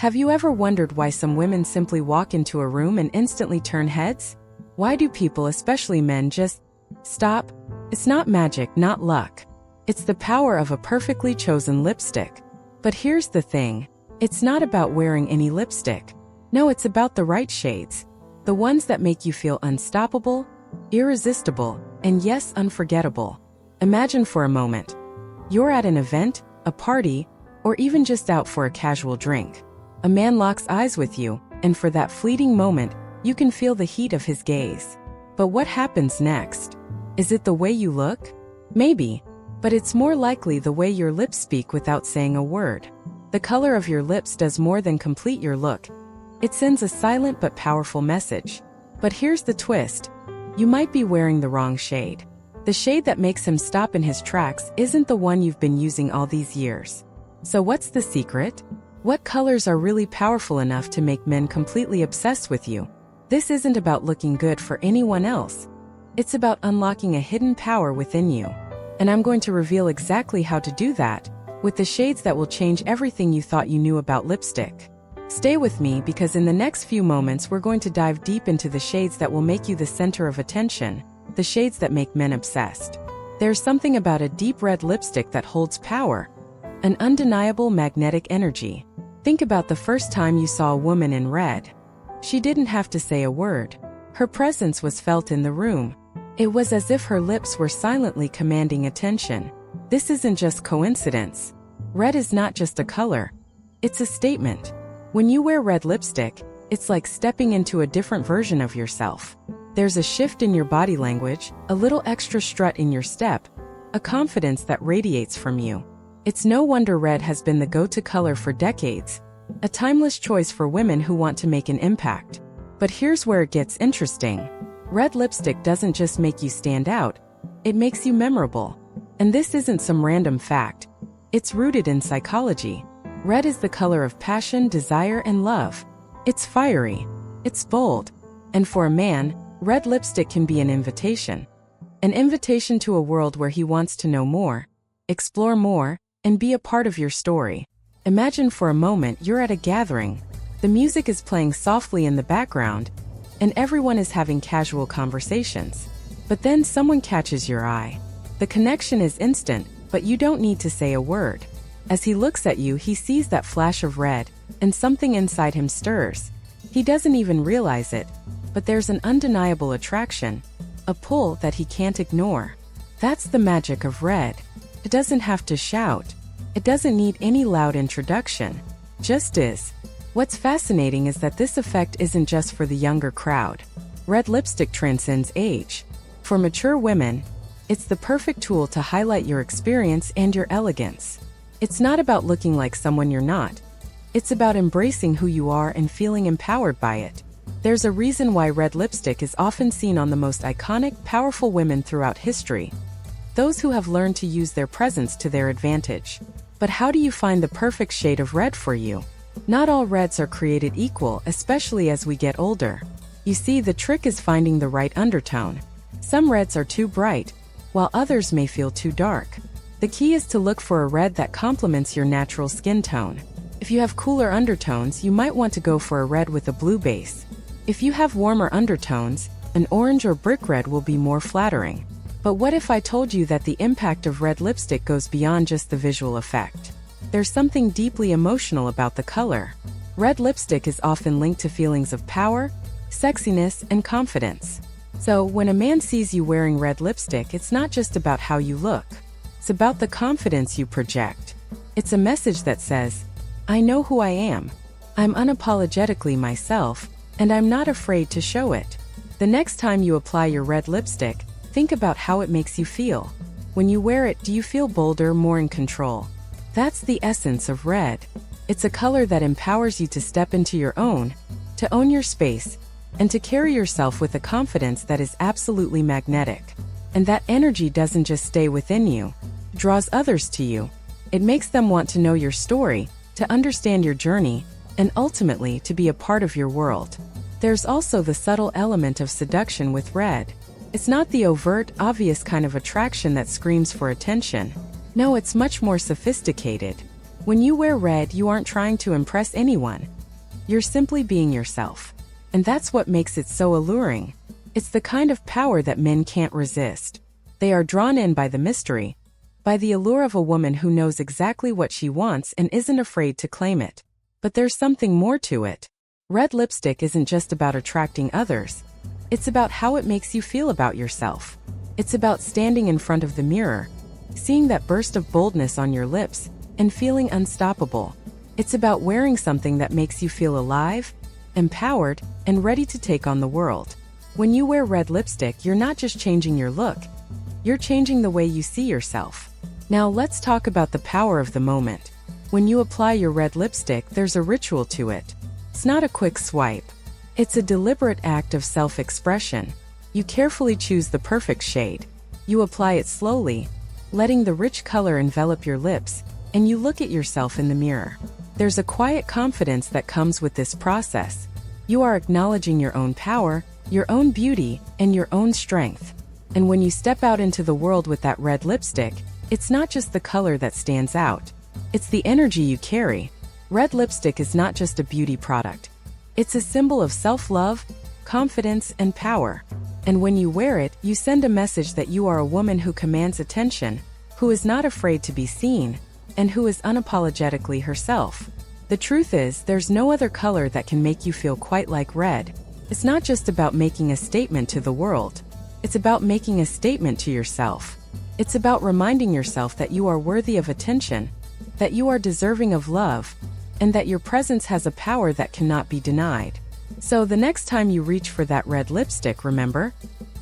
Have you ever wondered why some women simply walk into a room and instantly turn heads? Why do people, especially men, just stop? It's not magic, not luck. It's the power of a perfectly chosen lipstick. But here's the thing. It's not about wearing any lipstick. No, it's about the right shades. The ones that make you feel unstoppable, irresistible, and yes, unforgettable. Imagine for a moment. You're at an event, a party, or even just out for a casual drink. A man locks eyes with you, and for that fleeting moment, you can feel the heat of his gaze. But what happens next? Is it the way you look? Maybe, but it's more likely the way your lips speak without saying a word. The color of your lips does more than complete your look. It sends a silent but powerful message. But here's the twist. You might be wearing the wrong shade. The shade that makes him stop in his tracks isn't the one you've been using all these years. So what's the secret? What colors are really powerful enough to make men completely obsessed with you? This isn't about looking good for anyone else. It's about unlocking a hidden power within you. And I'm going to reveal exactly how to do that, with the shades that will change everything you thought you knew about lipstick. Stay with me because in the next few moments we're going to dive deep into the shades that will make you the center of attention, the shades that make men obsessed. There's something about a deep red lipstick that holds power, an undeniable magnetic energy. Think about the first time you saw a woman in red. She didn't have to say a word. Her presence was felt in the room. It was as if her lips were silently commanding attention. This isn't just coincidence. Red is not just a color. It's a statement. When you wear red lipstick, it's like stepping into a different version of yourself. There's a shift in your body language, a little extra strut in your step, a confidence that radiates from you. It's no wonder red has been the go-to color for decades, a timeless choice for women who want to make an impact. But here's where it gets interesting. Red lipstick doesn't just make you stand out, it makes you memorable. And this isn't some random fact. It's rooted in psychology. Red is the color of passion, desire, and love. It's fiery. It's bold. And for a man, red lipstick can be an invitation. An invitation to a world where he wants to know more, explore more, and be a part of your story. Imagine for a moment you're at a gathering. The music is playing softly in the background, and everyone is having casual conversations. But then someone catches your eye. The connection is instant, but you don't need to say a word. As he looks at you, he sees that flash of red, and something inside him stirs. He doesn't even realize it, but there's an undeniable attraction, a pull that he can't ignore. That's the magic of red. It doesn't have to shout. It doesn't need any loud introduction. Just is. What's fascinating is that this effect isn't just for the younger crowd. Red lipstick transcends age. For mature women, it's the perfect tool to highlight your experience and your elegance. It's not about looking like someone you're not. It's about embracing who you are and feeling empowered by it. There's a reason why red lipstick is often seen on the most iconic, powerful women throughout history. Those who have learned to use their presence to their advantage. But how do you find the perfect shade of red for you? Not all reds are created equal, especially as we get older. You see, the trick is finding the right undertone. Some reds are too bright, while others may feel too dark. The key is to look for a red that complements your natural skin tone. If you have cooler undertones, you might want to go for a red with a blue base. If you have warmer undertones, an orange or brick red will be more flattering. But what if I told you that the impact of red lipstick goes beyond just the visual effect? There's something deeply emotional about the color. Red lipstick is often linked to feelings of power, sexiness, and confidence. So, when a man sees you wearing red lipstick, it's not just about how you look. It's about the confidence you project. It's a message that says, I know who I am. I'm unapologetically myself, and I'm not afraid to show it. The next time you apply your red lipstick, think about how it makes you feel. When you wear it, do you feel bolder, more in control? That's the essence of red. It's a color that empowers you to step into your own, to own your space, and to carry yourself with a confidence that is absolutely magnetic. And that energy doesn't just stay within you, it draws others to you. It makes them want to know your story, to understand your journey, and ultimately to be a part of your world. There's also the subtle element of seduction with red. It's not the overt, obvious kind of attraction that screams for attention. No, it's much more sophisticated. When you wear red, you aren't trying to impress anyone. You're simply being yourself. And that's what makes it so alluring. It's the kind of power that men can't resist. They are drawn in by the mystery, by the allure of a woman who knows exactly what she wants and isn't afraid to claim it. But there's something more to it. Red lipstick isn't just about attracting others. It's about how it makes you feel about yourself. It's about standing in front of the mirror, seeing that burst of boldness on your lips, and feeling unstoppable. It's about wearing something that makes you feel alive, empowered, and ready to take on the world. When you wear red lipstick, you're not just changing your look, you're changing the way you see yourself. Now let's talk about the power of the moment. When you apply your red lipstick, there's a ritual to it. It's not a quick swipe. It's a deliberate act of self-expression. You carefully choose the perfect shade. You apply it slowly, letting the rich color envelop your lips, and you look at yourself in the mirror. There's a quiet confidence that comes with this process. You are acknowledging your own power, your own beauty, and your own strength. And when you step out into the world with that red lipstick, it's not just the color that stands out. It's the energy you carry. Red lipstick is not just a beauty product. It's a symbol of self-love, confidence, and power. And when you wear it, you send a message that you are a woman who commands attention, who is not afraid to be seen, and who is unapologetically herself. The truth is, there's no other color that can make you feel quite like red. It's not just about making a statement to the world. It's about making a statement to yourself. It's about reminding yourself that you are worthy of attention, that you are deserving of love, and that your presence has a power that cannot be denied. So the next time you reach for that red lipstick, remember,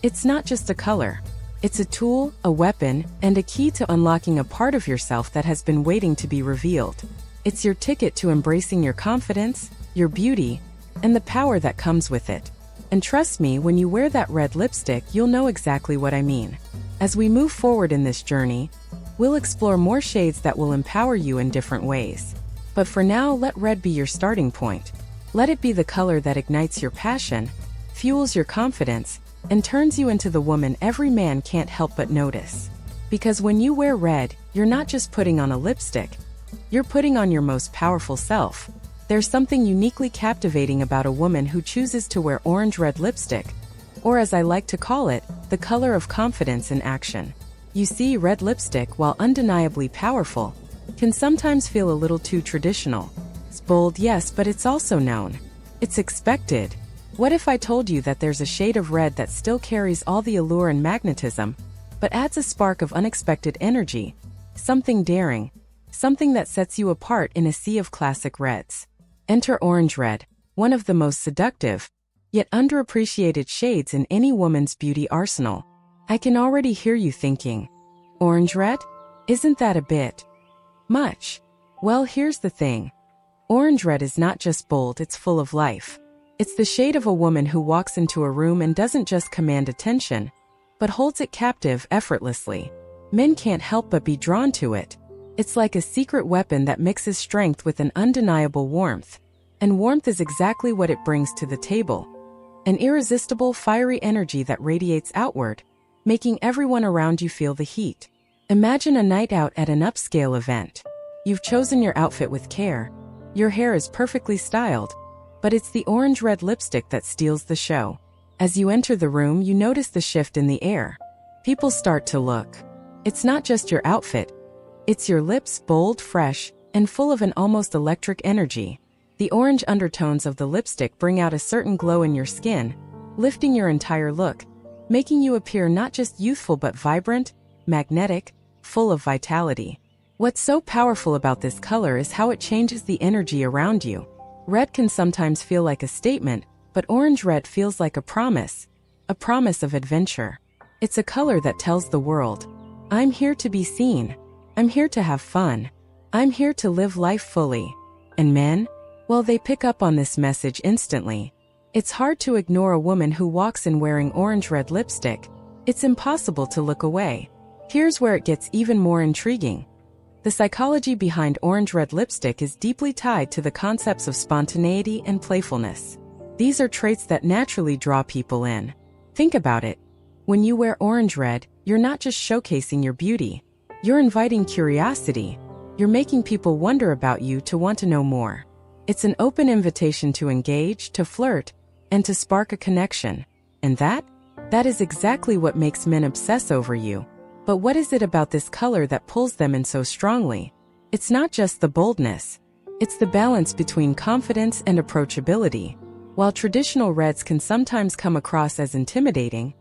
it's not just a color. It's a tool, a weapon, and a key to unlocking a part of yourself that has been waiting to be revealed. It's your ticket to embracing your confidence, your beauty, and the power that comes with it. And trust me, when you wear that red lipstick, you'll know exactly what I mean. As we move forward in this journey, we'll explore more shades that will empower you in different ways. But for now, let red be your starting point. Let it be the color that ignites your passion, fuels your confidence, and turns you into the woman every man can't help but notice. Because when you wear red, you're not just putting on a lipstick, you're putting on your most powerful self. There's something uniquely captivating about a woman who chooses to wear orange-red lipstick, or as I like to call it, the color of confidence in action. You see, red lipstick, while undeniably powerful, can sometimes feel a little too traditional. It's bold, yes, but it's also known. It's expected. What if I told you that there's a shade of red that still carries all the allure and magnetism, but adds a spark of unexpected energy, something daring, something that sets you apart in a sea of classic reds? Enter orange red, one of the most seductive, yet underappreciated shades in any woman's beauty arsenal. I can already hear you thinking, orange red? Isn't that a bit much? Well, here's the thing. Orange red is not just bold, it's full of life. It's the shade of a woman who walks into a room and doesn't just command attention, but holds it captive effortlessly. Men can't help but be drawn to it. It's like a secret weapon that mixes strength with an undeniable warmth. And warmth is exactly what it brings to the table. An irresistible, fiery energy that radiates outward, making everyone around you feel the heat. Imagine a night out at an upscale event. You've chosen your outfit with care. Your hair is perfectly styled, but it's the orange-red lipstick that steals the show. As you enter the room, you notice the shift in the air. People start to look. It's not just your outfit. It's your lips, bold, fresh, and full of an almost electric energy. The orange undertones of the lipstick bring out a certain glow in your skin, lifting your entire look, making you appear not just youthful but vibrant, magnetic, full of vitality. What's so powerful about this color is how it changes the energy around you. Red can sometimes feel like a statement, but orange red feels like a promise of adventure. It's a color that tells the world, I'm here to be seen. I'm here to have fun. I'm here to live life fully. And men? Well, they pick up on this message instantly. It's hard to ignore a woman who walks in wearing orange-red lipstick. It's impossible to look away. Here's where it gets even more intriguing. The psychology behind orange-red lipstick is deeply tied to the concepts of spontaneity and playfulness. These are traits that naturally draw people in. Think about it. When you wear orange-red, you're not just showcasing your beauty. You're inviting curiosity. You're making people wonder about you, to want to know more. It's an open invitation to engage, to flirt, and to spark a connection. And that is exactly what makes men obsess over you. But what is it about this color that pulls them in so strongly? It's not just the boldness. It's the balance between confidence and approachability. While traditional reds can sometimes come across as intimidating,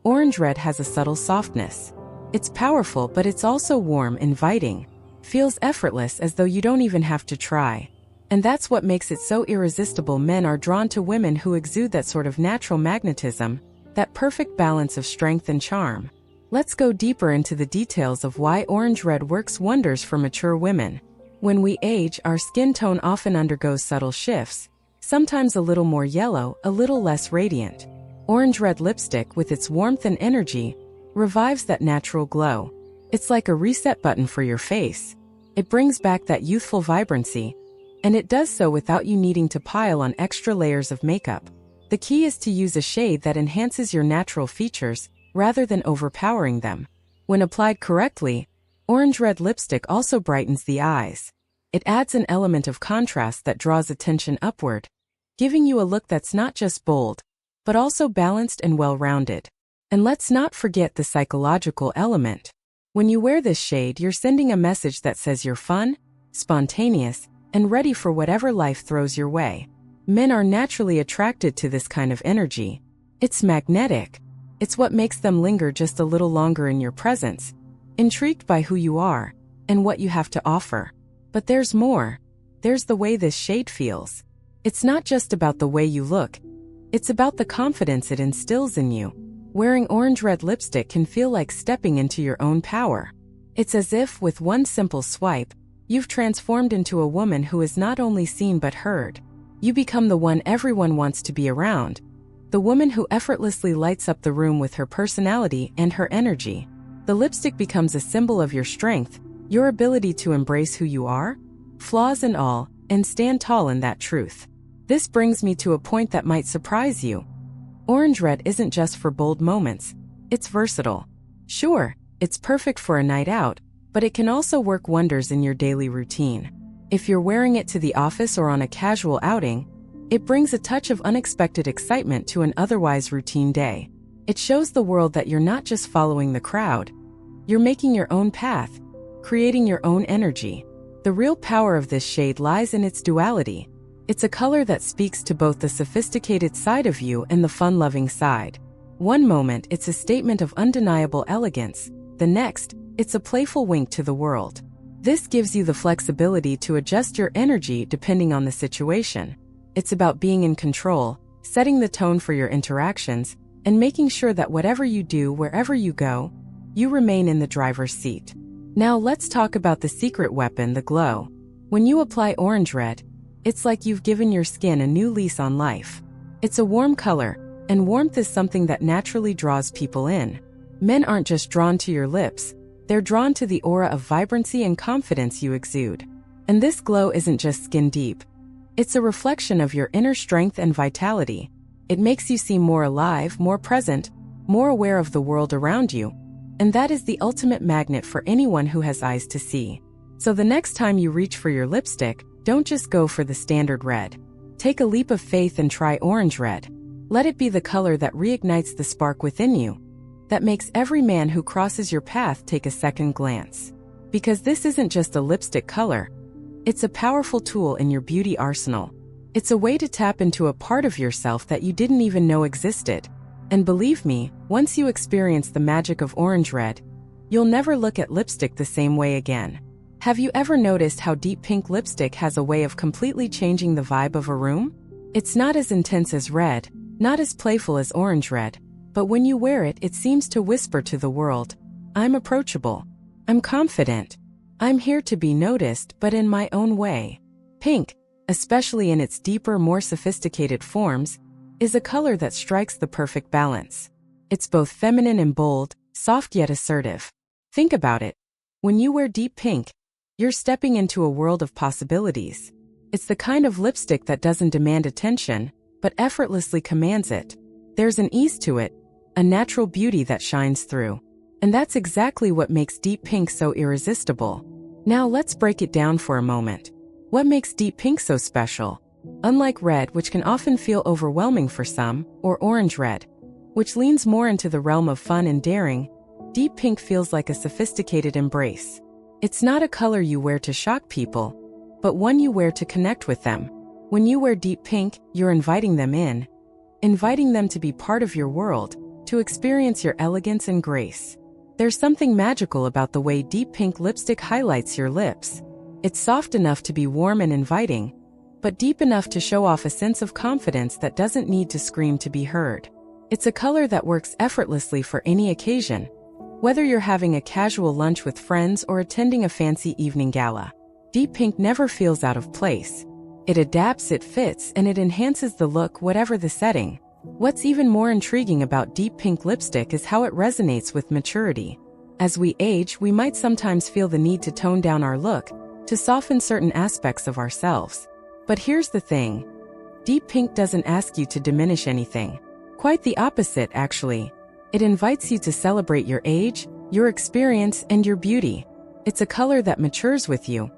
orange red has a subtle softness. It's powerful, but it's also warm, inviting. Feels effortless, as though you don't even have to try. And that's what makes it so irresistible. Men are drawn to women who exude that sort of natural magnetism, that perfect balance of strength and charm. Let's go deeper into the details of why orange red works wonders for mature women. When we age, our skin tone often undergoes subtle shifts, sometimes a little more yellow, a little less radiant. Orange red lipstick, with its warmth and energy, revives that natural glow. It's like a reset button for your face. It brings back that youthful vibrancy, and it does so without you needing to pile on extra layers of makeup. The key is to use a shade that enhances your natural features rather than overpowering them. When applied correctly, orange red lipstick also brightens the eyes. It adds an element of contrast that draws attention upward, giving you a look that's not just bold, but also balanced and well-rounded. And let's not forget the psychological element. When you wear this shade, you're sending a message that says you're fun, spontaneous, and ready for whatever life throws your way. Men are naturally attracted to this kind of energy. It's magnetic. It's what makes them linger just a little longer in your presence, intrigued by who you are and what you have to offer. But there's more. There's the way this shade feels. It's not just about the way you look. It's about the confidence it instills in you. Wearing orange red lipstick can feel like stepping into your own power. It's as if, with one simple swipe, you've transformed into a woman who is not only seen but heard. You become the one everyone wants to be around, the woman who effortlessly lights up the room with her personality and her energy. The lipstick becomes a symbol of your strength, your ability to embrace who you are, flaws and all, and stand tall in that truth. This brings me to a point that might surprise you. Orange red isn't just for bold moments. It's versatile. Sure, it's perfect for a night out, but it can also work wonders in your daily routine. If you're wearing it to the office or on a casual outing, it brings a touch of unexpected excitement to an otherwise routine day. It shows the world that you're not just following the crowd. You're making your own path, creating your own energy. The real power of this shade lies in its duality. It's a color that speaks to both the sophisticated side of you and the fun-loving side. One moment, it's a statement of undeniable elegance. The next, it's a playful wink to the world. This gives you the flexibility to adjust your energy depending on the situation. It's about being in control, setting the tone for your interactions, and making sure that whatever you do, wherever you go, you remain in the driver's seat. Now let's talk about the secret weapon, the glow. When you apply orange red, it's like you've given your skin a new lease on life. It's a warm color, and warmth is something that naturally draws people in. Men aren't just drawn to your lips, they're drawn to the aura of vibrancy and confidence you exude. And this glow isn't just skin deep. It's a reflection of your inner strength and vitality. It makes you seem more alive, more present, more aware of the world around you. And that is the ultimate magnet for anyone who has eyes to see. So the next time you reach for your lipstick, don't just go for the standard red. Take a leap of faith and try orange red. Let it be the color that reignites the spark within you, that makes every man who crosses your path take a second glance. Because this isn't just a lipstick color. It's a powerful tool in your beauty arsenal. It's a way to tap into a part of yourself that you didn't even know existed. And believe me, once you experience the magic of orange red, you'll never look at lipstick the same way again. Have you ever noticed how deep pink lipstick has a way of completely changing the vibe of a room? It's not as intense as red, not as playful as orange red, but when you wear it, it seems to whisper to the world, I'm approachable. I'm confident. I'm here to be noticed, but in my own way. Pink, especially in its deeper, more sophisticated forms, is a color that strikes the perfect balance. It's both feminine and bold, soft yet assertive. Think about it. When you wear deep pink, you're stepping into a world of possibilities. It's the kind of lipstick that doesn't demand attention, but effortlessly commands it. There's an ease to it, a natural beauty that shines through. And that's exactly what makes deep pink so irresistible. Now let's break it down for a moment. What makes deep pink so special? Unlike red, which can often feel overwhelming for some, or orange red, which leans more into the realm of fun and daring, deep pink feels like a sophisticated embrace. It's not a color you wear to shock people, but one you wear to connect with them. When you wear deep pink, you're inviting them in, inviting them to be part of your world, to experience your elegance and grace. There's something magical about the way deep pink lipstick highlights your lips. It's soft enough to be warm and inviting, but deep enough to show off a sense of confidence that doesn't need to scream to be heard. It's a color that works effortlessly for any occasion, whether you're having a casual lunch with friends or attending a fancy evening gala. Deep pink never feels out of place. It adapts, it fits, and it enhances the look whatever the setting. What's even more intriguing about deep pink lipstick is how it resonates with maturity. As we age, we might sometimes feel the need to tone down our look, to soften certain aspects of ourselves. But here's the thing. Deep pink doesn't ask you to diminish anything. Quite the opposite, actually. It invites you to celebrate your age, your experience, and your beauty. It's a color that matures with you,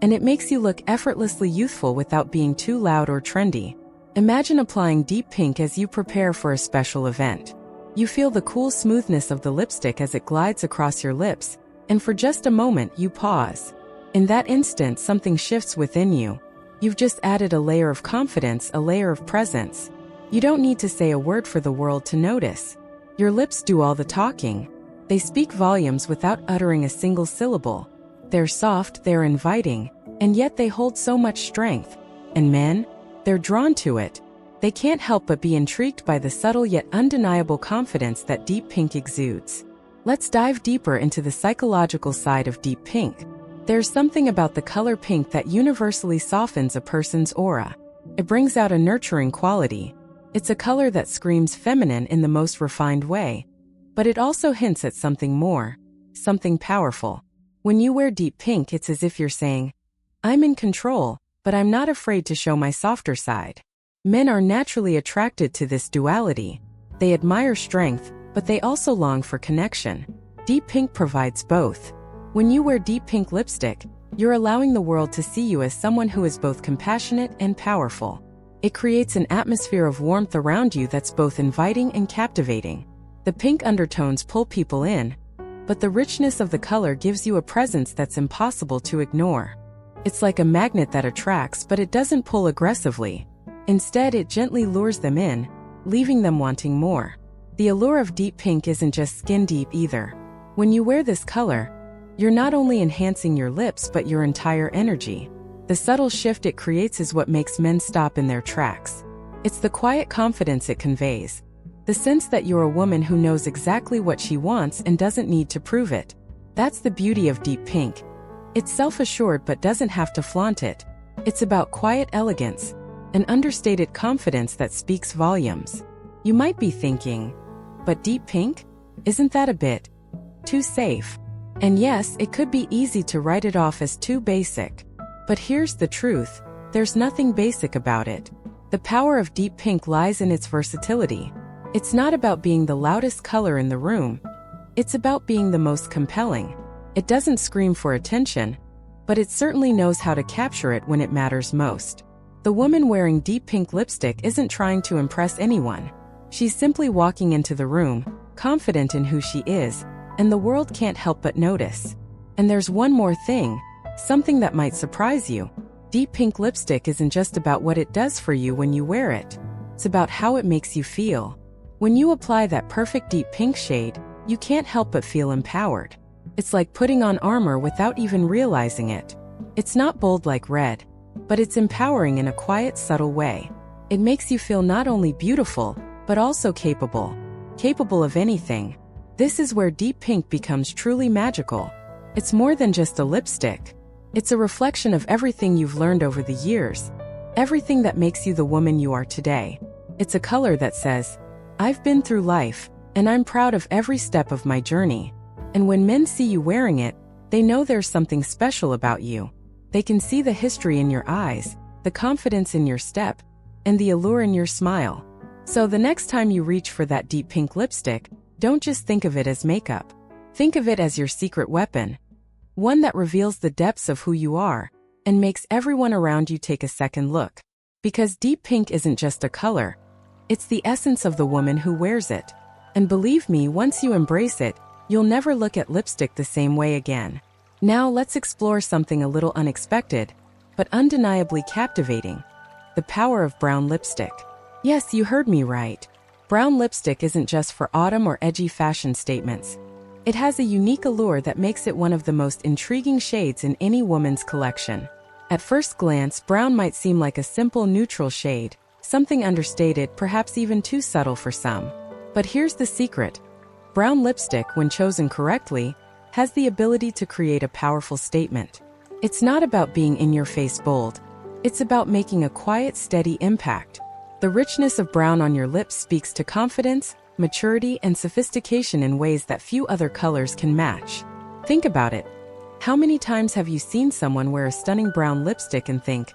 and it makes you look effortlessly youthful without being too loud or trendy. Imagine applying deep pink as you prepare for a special event. You feel the cool smoothness of the lipstick as it glides across your lips, and for just a moment you pause. In that instant, something shifts within you. You've just added a layer of confidence, a layer of presence. You don't need to say a word for the world to notice. Your lips do all the talking. They speak volumes without uttering a single syllable. They're soft, they're inviting, and yet they hold so much strength. And men? They're drawn to it. They can't help but be intrigued by the subtle yet undeniable confidence that deep pink exudes. Let's dive deeper into the psychological side of deep pink. There's something about the color pink that universally softens a person's aura. It brings out a nurturing quality. It's a color that screams feminine in the most refined way, but it also hints at something more, something powerful. When you wear deep pink, it's as if you're saying, I'm in control, but I'm not afraid to show my softer side. Men are naturally attracted to this duality. They admire strength, but they also long for connection. Deep pink provides both. When you wear deep pink lipstick, you're allowing the world to see you as someone who is both compassionate and powerful. It creates an atmosphere of warmth around you that's both inviting and captivating. The pink undertones pull people in, but the richness of the color gives you a presence that's impossible to ignore. It's like a magnet that attracts, but it doesn't pull aggressively. Instead, it gently lures them in, leaving them wanting more. The allure of deep pink isn't just skin deep either. When you wear this color, you're not only enhancing your lips but your entire energy. The subtle shift it creates is what makes men stop in their tracks. It's the quiet confidence it conveys. The sense that you're a woman who knows exactly what she wants and doesn't need to prove it. That's the beauty of deep pink. It's self-assured but doesn't have to flaunt it. It's about quiet elegance, an understated confidence that speaks volumes. You might be thinking, but deep pink? Isn't that a bit too safe? And yes, it could be easy to write it off as too basic. But here's the truth, there's nothing basic about it. The power of deep pink lies in its versatility. It's not about being the loudest color in the room. It's about being the most compelling. It doesn't scream for attention, but it certainly knows how to capture it when it matters most. The woman wearing deep pink lipstick isn't trying to impress anyone. She's simply walking into the room, confident in who she is, and the world can't help but notice. And there's one more thing, something that might surprise you. Deep pink lipstick isn't just about what it does for you when you wear it. It's about how it makes you feel. When you apply that perfect deep pink shade, you can't help but feel empowered. It's like putting on armor without even realizing it. It's not bold like red, but it's empowering in a quiet, subtle way. It makes you feel not only beautiful, but also capable of anything. This is where deep pink becomes truly magical. It's more than just a lipstick. It's a reflection of everything you've learned over the years, everything that makes you the woman you are today. It's a color that says, I've been through life, and I'm proud of every step of my journey. And when men see you wearing it, they know there's something special about you. They can see the history in your eyes, the confidence in your step, and the allure in your smile. So the next time you reach for that deep pink lipstick, don't just think of it as makeup. Think of it as your secret weapon. One that reveals the depths of who you are, and makes everyone around you take a second look. Because deep pink isn't just a color, it's the essence of the woman who wears it. And believe me, once you embrace it, you'll never look at lipstick the same way again. Now let's explore something a little unexpected, but undeniably captivating: the power of brown lipstick. Yes, you heard me right. Brown lipstick isn't just for autumn or edgy fashion statements. It has a unique allure that makes it one of the most intriguing shades in any woman's collection. At first glance, brown might seem like a simple neutral shade, something understated, perhaps even too subtle for some. But here's the secret. Brown lipstick, when chosen correctly, has the ability to create a powerful statement. It's not about being in-your-face bold. It's about making a quiet, steady impact. The richness of brown on your lips speaks to confidence, maturity, and sophistication in ways that few other colors can match. Think about it. How many times have you seen someone wear a stunning brown lipstick and think,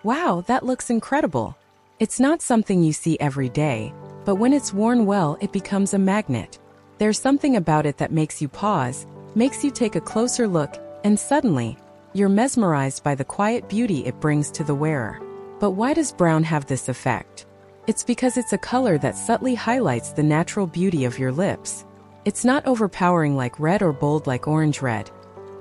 "Wow, that looks incredible"? It's not something you see every day, but when it's worn well, it becomes a magnet. There's something about it that makes you pause, makes you take a closer look, and suddenly, you're mesmerized by the quiet beauty it brings to the wearer. But why does brown have this effect? It's because it's a color that subtly highlights the natural beauty of your lips. It's not overpowering like red or bold like orange red.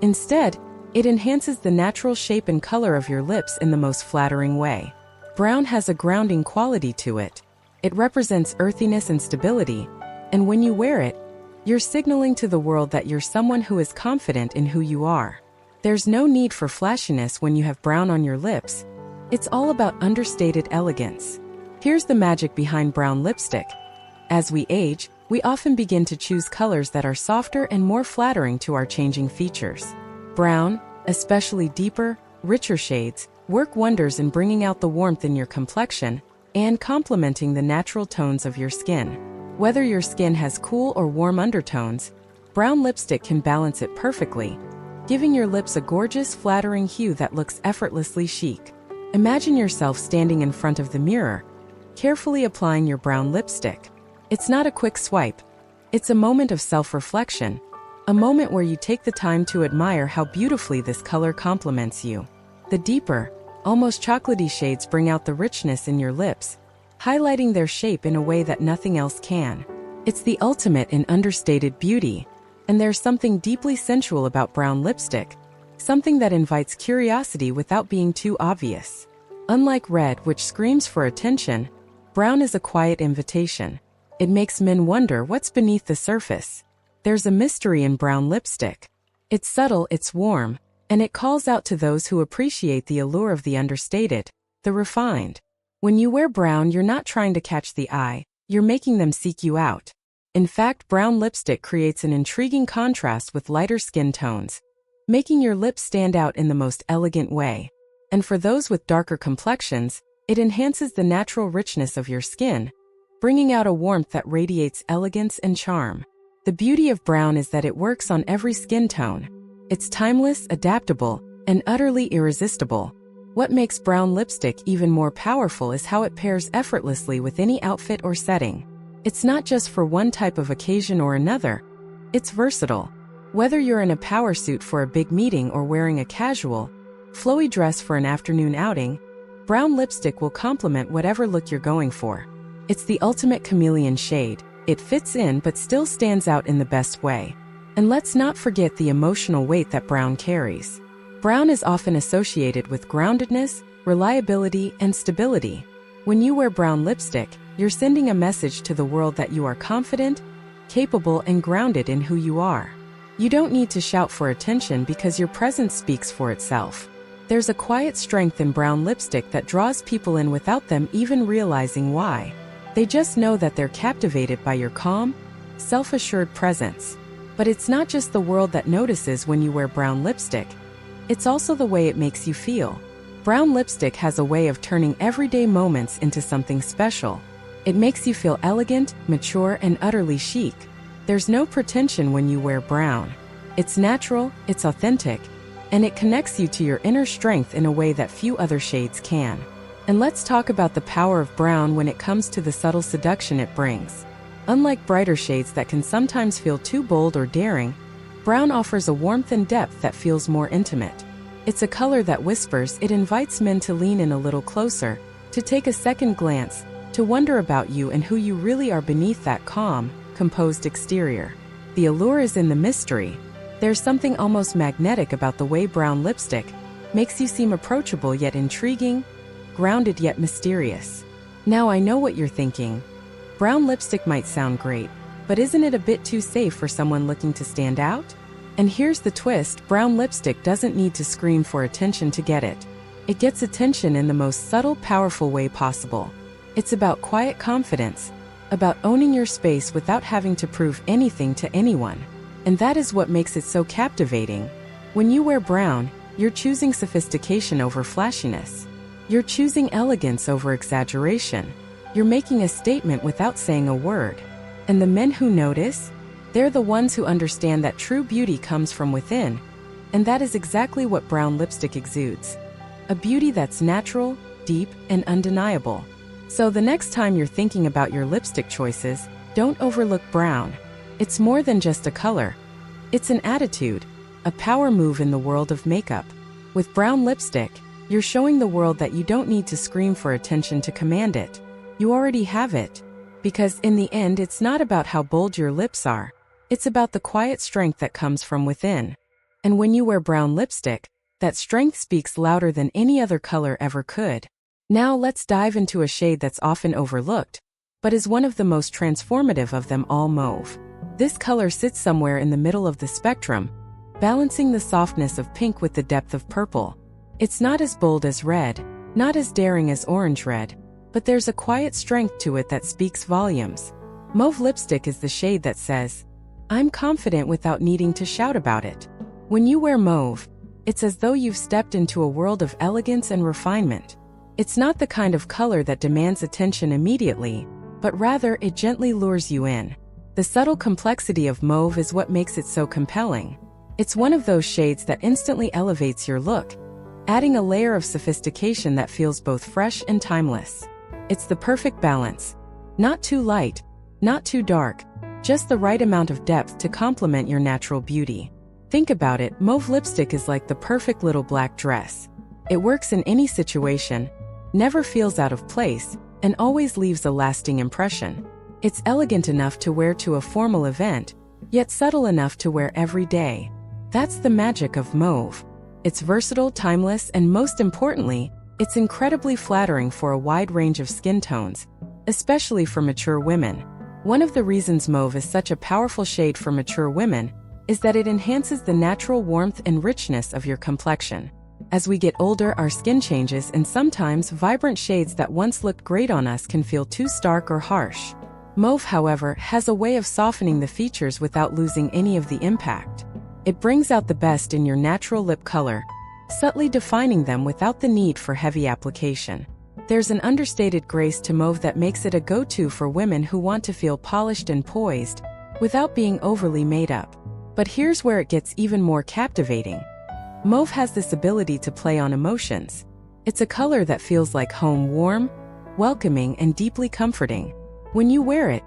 Instead, it enhances the natural shape and color of your lips in the most flattering way. Brown has a grounding quality to it. It represents earthiness and stability, and when you wear it, you're signaling to the world that you're someone who is confident in who you are. There's no need for flashiness when you have brown on your lips. It's all about understated elegance. Here's the magic behind brown lipstick. As we age, we often begin to choose colors that are softer and more flattering to our changing features. Brown, especially deeper, richer shades, work wonders in bringing out the warmth in your complexion and complementing the natural tones of your skin. Whether your skin has cool or warm undertones, brown lipstick can balance it perfectly, giving your lips a gorgeous, flattering hue that looks effortlessly chic. Imagine yourself standing in front of the mirror, carefully applying your brown lipstick. It's not a quick swipe. It's a moment of self-reflection, a moment where you take the time to admire how beautifully this color complements you. The deeper, almost chocolatey shades bring out the richness in your lips, highlighting their shape in a way that nothing else can. It's the ultimate in understated beauty, and there's something deeply sensual about brown lipstick, something that invites curiosity without being too obvious. Unlike red, which screams for attention, brown is a quiet invitation. It makes men wonder what's beneath the surface. There's a mystery in brown lipstick. It's subtle, it's warm, and it calls out to those who appreciate the allure of the understated, the refined. When you wear brown, you're not trying to catch the eye, you're making them seek you out. In fact, brown lipstick creates an intriguing contrast with lighter skin tones, making your lips stand out in the most elegant way. And for those with darker complexions, it enhances the natural richness of your skin, bringing out a warmth that radiates elegance and charm. The beauty of brown is that it works on every skin tone. It's timeless, adaptable, and utterly irresistible. What makes brown lipstick even more powerful is how it pairs effortlessly with any outfit or setting. It's not just for one type of occasion or another. It's versatile. Whether you're in a power suit for a big meeting or wearing a casual, flowy dress for an afternoon outing, brown lipstick will complement whatever look you're going for. It's the ultimate chameleon shade. It fits in but still stands out in the best way. And let's not forget the emotional weight that brown carries. Brown is often associated with groundedness, reliability, and stability. When you wear brown lipstick, you're sending a message to the world that you are confident, capable, and grounded in who you are. You don't need to shout for attention because your presence speaks for itself. There's a quiet strength in brown lipstick that draws people in without them even realizing why. They just know that they're captivated by your calm, self-assured presence. But it's not just the world that notices when you wear brown lipstick. It's also the way it makes you feel. Brown lipstick has a way of turning everyday moments into something special. It makes you feel elegant, mature, and utterly chic. There's no pretension when you wear brown. It's natural, it's authentic, and it connects you to your inner strength in a way that few other shades can. And let's talk about the power of brown when it comes to the subtle seduction it brings. Unlike brighter shades that can sometimes feel too bold or daring, brown offers a warmth and depth that feels more intimate. It's a color that whispers. It invites men to lean in a little closer, to take a second glance, to wonder about you and who you really are beneath that calm, composed exterior. The allure is in the mystery. There's something almost magnetic about the way brown lipstick makes you seem approachable yet intriguing, grounded yet mysterious. Now I know what you're thinking. Brown lipstick might sound great, but isn't it a bit too safe for someone looking to stand out? And here's the twist: brown lipstick doesn't need to scream for attention to get it. It gets attention in the most subtle, powerful way possible. It's about quiet confidence, about owning your space without having to prove anything to anyone. And that is what makes it so captivating. When you wear brown, you're choosing sophistication over flashiness. You're choosing elegance over exaggeration. You're making a statement without saying a word. And the men who notice, they're the ones who understand that true beauty comes from within. And that is exactly what brown lipstick exudes. A beauty that's natural, deep, and undeniable. So the next time you're thinking about your lipstick choices, don't overlook brown. It's more than just a color. It's an attitude, a power move in the world of makeup. With brown lipstick, you're showing the world that you don't need to scream for attention to command it. You already have it. Because in the end, it's not about how bold your lips are. It's about the quiet strength that comes from within. And when you wear brown lipstick, that strength speaks louder than any other color ever could. Now let's dive into a shade that's often overlooked, but is one of the most transformative of them all: mauve. This color sits somewhere in the middle of the spectrum, balancing the softness of pink with the depth of purple. It's not as bold as red, not as daring as orange red, but there's a quiet strength to it that speaks volumes. Mauve lipstick is the shade that says, "I'm confident," without needing to shout about it. When you wear mauve, it's as though you've stepped into a world of elegance and refinement. It's not the kind of color that demands attention immediately, but rather it gently lures you in. The subtle complexity of mauve is what makes it so compelling. It's one of those shades that instantly elevates your look, adding a layer of sophistication that feels both fresh and timeless. It's the perfect balance. Not too light, not too dark, just the right amount of depth to complement your natural beauty. Think about it, mauve lipstick is like the perfect little black dress. It works in any situation, never feels out of place, and always leaves a lasting impression. It's elegant enough to wear to a formal event, yet subtle enough to wear every day. That's the magic of mauve. It's versatile, timeless, and most importantly, it's incredibly flattering for a wide range of skin tones, especially for mature women. One of the reasons mauve is such a powerful shade for mature women is that it enhances the natural warmth and richness of your complexion. As we get older, our skin changes, and sometimes vibrant shades that once looked great on us can feel too stark or harsh. Mauve, however, has a way of softening the features without losing any of the impact. It brings out the best in your natural lip color, subtly defining them without the need for heavy application. There's an understated grace to mauve that makes it a go-to for women who want to feel polished and poised, without being overly made up. But here's where it gets even more captivating. Mauve has this ability to play on emotions. It's a color that feels like home, warm, welcoming, and deeply comforting. When you wear it,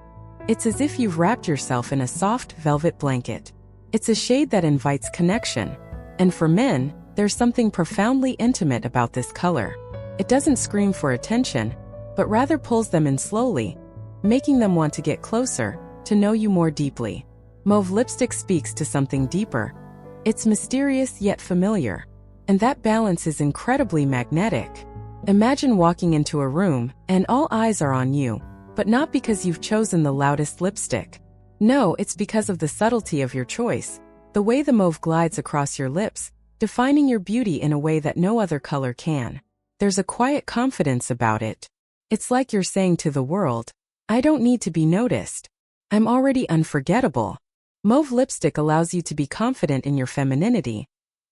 it's as if you've wrapped yourself in a soft velvet blanket. It's a shade that invites connection. And for men, there's something profoundly intimate about this color. It doesn't scream for attention, but rather pulls them in slowly, making them want to get closer, to know you more deeply. Mauve lipstick speaks to something deeper. It's mysterious yet familiar. And that balance is incredibly magnetic. Imagine walking into a room, and all eyes are on you, but not because you've chosen the loudest lipstick. No, it's because of the subtlety of your choice, the way the mauve glides across your lips, defining your beauty in a way that no other color can. There's a quiet confidence about it. It's like you're saying to the world, "I don't need to be noticed. I'm already unforgettable." Mauve lipstick allows you to be confident in your femininity,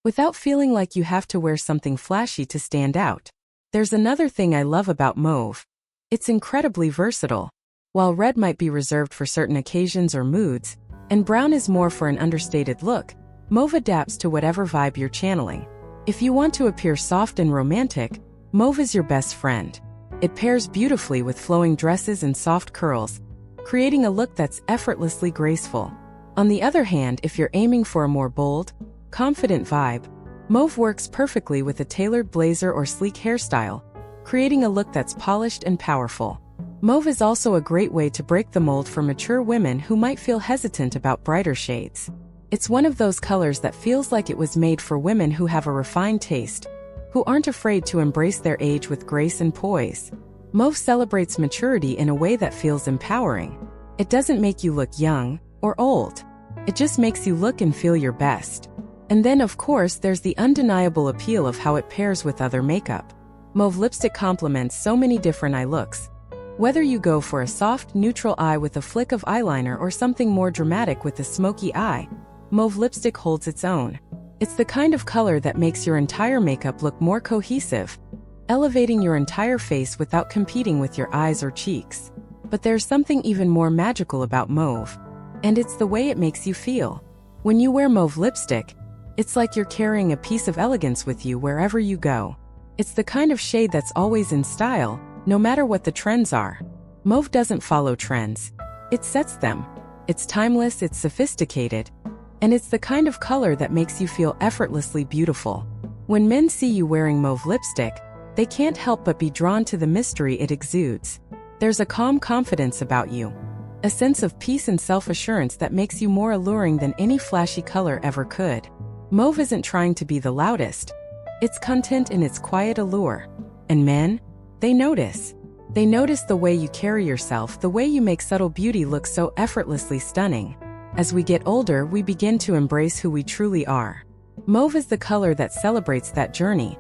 without feeling like you have to wear something flashy to stand out. There's another thing I love about mauve. It's incredibly versatile. While red might be reserved for certain occasions or moods, and brown is more for an understated look, mauve adapts to whatever vibe you're channeling. If you want to appear soft and romantic, mauve is your best friend. It pairs beautifully with flowing dresses and soft curls, creating a look that's effortlessly graceful. On the other hand, if you're aiming for a more bold, confident vibe, Mauve works perfectly with a tailored blazer or sleek hairstyle, creating a look that's polished and powerful. Mauve is also a great way to break the mold for mature women who might feel hesitant about brighter shades. It's one of those colors that feels like it was made for women who have a refined taste, who aren't afraid to embrace their age with grace and poise. Mauve celebrates maturity in a way that feels empowering. It doesn't make you look young or old. It just makes you look and feel your best. And then, of course, there's the undeniable appeal of how it pairs with other makeup. Mauve lipstick complements so many different eye looks. Whether you go for a soft, neutral eye with a flick of eyeliner or something more dramatic with a smoky eye, mauve lipstick holds its own. It's the kind of color that makes your entire makeup look more cohesive, elevating your entire face without competing with your eyes or cheeks. But there's something even more magical about mauve, and it's the way it makes you feel. When you wear mauve lipstick, it's like you're carrying a piece of elegance with you wherever you go. It's the kind of shade that's always in style, no matter what the trends are. Mauve doesn't follow trends. It sets them. It's timeless, it's sophisticated, and it's the kind of color that makes you feel effortlessly beautiful. When men see you wearing mauve lipstick, they can't help but be drawn to the mystery it exudes. There's a calm confidence about you, a sense of peace and self-assurance that makes you more alluring than any flashy color ever could. Mauve isn't trying to be the loudest. It's content in its quiet allure. And men? They notice. They notice the way you carry yourself, the way you make subtle beauty look so effortlessly stunning. As we get older, we begin to embrace who we truly are. Mauve is the color that celebrates that journey.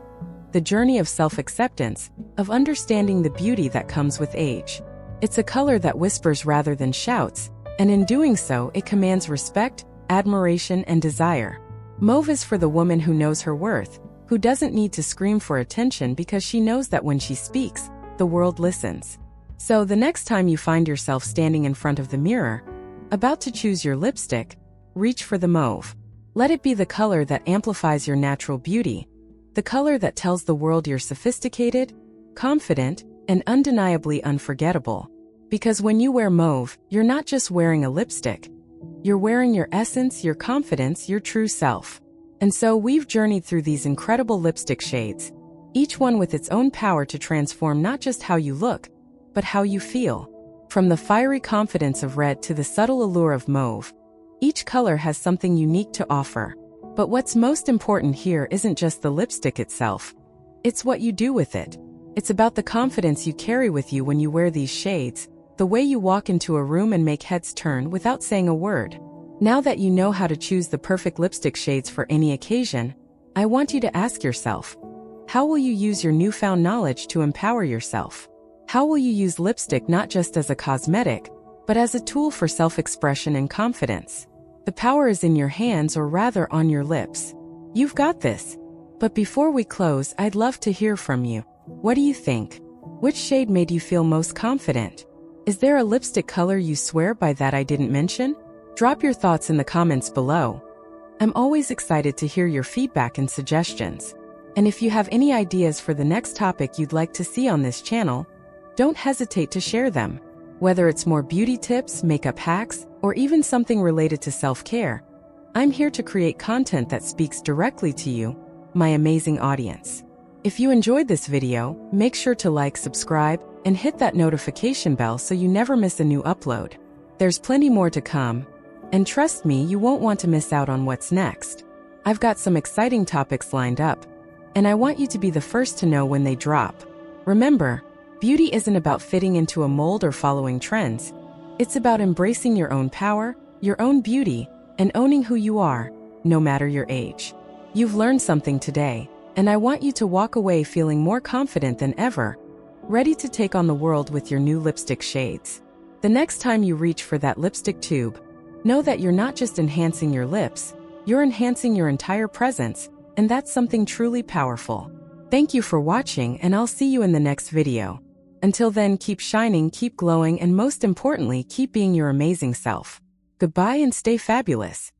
The journey of self-acceptance, of understanding the beauty that comes with age. It's a color that whispers rather than shouts, and in doing so, it commands respect, admiration, and desire. Mauve is for the woman who knows her worth, who doesn't need to scream for attention because she knows that when she speaks, the world listens. So the next time you find yourself standing in front of the mirror, about to choose your lipstick, reach for the mauve. Let it be the color that amplifies your natural beauty, the color that tells the world you're sophisticated, confident, and undeniably unforgettable. Because when you wear mauve, you're not just wearing a lipstick. You're wearing your essence, your confidence, your true self. And so we've journeyed through these incredible lipstick shades, each one with its own power to transform not just how you look, but how you feel. From the fiery confidence of red to the subtle allure of mauve, each color has something unique to offer. But what's most important here isn't just the lipstick itself. It's what you do with it. It's about the confidence you carry with you when you wear these shades, the way you walk into a room and make heads turn without saying a word. Now that you know how to choose the perfect lipstick shades for any occasion, I want you to ask yourself, how will you use your newfound knowledge to empower yourself? How will you use lipstick not just as a cosmetic, but as a tool for self-expression and confidence? The power is in your hands, or rather on your lips. You've got this. But before we close, I'd love to hear from you. What do you think? Which shade made you feel most confident? Is there a lipstick color you swear by that I didn't mention? Drop your thoughts in the comments below. I'm always excited to hear your feedback and suggestions. And if you have any ideas for the next topic you'd like to see on this channel, don't hesitate to share them. Whether it's more beauty tips, makeup hacks, or even something related to self-care, I'm here to create content that speaks directly to you, my amazing audience. If you enjoyed this video, make sure to like, subscribe, and hit that notification bell so you never miss a new upload. There's plenty more to come. And trust me, you won't want to miss out on what's next. I've got some exciting topics lined up, and I want you to be the first to know when they drop. Remember, beauty isn't about fitting into a mold or following trends. It's about embracing your own power, your own beauty, and owning who you are, no matter your age. You've learned something today, and I want you to walk away feeling more confident than ever, ready to take on the world with your new lipstick shades. The next time you reach for that lipstick tube, know that you're not just enhancing your lips, you're enhancing your entire presence, and that's something truly powerful. Thank you for watching, and I'll see you in the next video. Until then, keep shining, keep glowing, and most importantly, keep being your amazing self. Goodbye and stay fabulous.